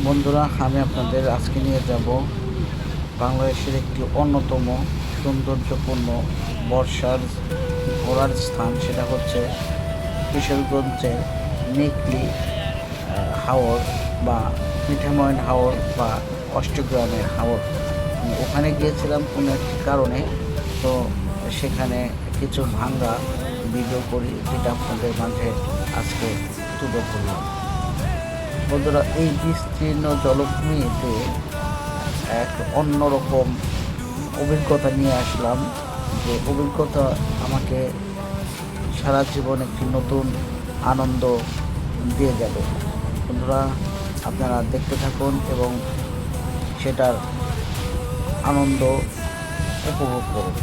বন্ধুরা, আমি আপনাদের আজকে নিয়ে যাব বাংলাদেশের একটি অন্যতম সৌন্দর্যপূর্ণ বর্ষার ঘোরার স্থান। সেটা হচ্ছে কিশোরগঞ্জের নেকলি হাওর বা মিঠামইন হাওর বা অষ্টগ্রামের হাওর। ওখানে গিয়েছিলাম কোনো একটি কারণে, তো সেখানে কিছু ভাঙ্গা ভিডিও করি, যেটা আপনাদের মাঝে আজকে তুলে ধরলাম। বন্ধুরা, এই বিস্তীর্ণ জলভূমিতে এক অন্যরকম অভিজ্ঞতা নিয়ে আসলাম, যে অভিজ্ঞতা আমাকে সারা জীবন একটি নতুন আনন্দ দিয়ে যাবে। বন্ধুরা, আপনারা দেখতে থাকুন এবং সেটার আনন্দ উপভোগ করুন।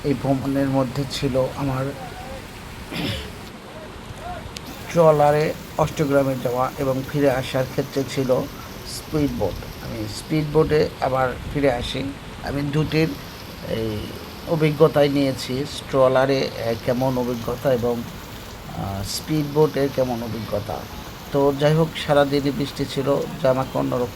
এই ভ্রমণের মধ্যে ছিল আমার ট্রলারে অষ্টগ্রামে যাওয়া এবং ফিরে আসার ক্ষেত্রে ছিল স্পিড বোট। আমি স্পিড বোটে আবার ফিরে আসি। আমি দুটির এই অভিজ্ঞতাই নিয়েছি, ট্রলারে কেমন অভিজ্ঞতা এবং স্পিড বোটের কেমন অভিজ্ঞতা। তো যাই হোক, সারাদিনই বৃষ্টি ছিল, যা আমাকে অন্যরকম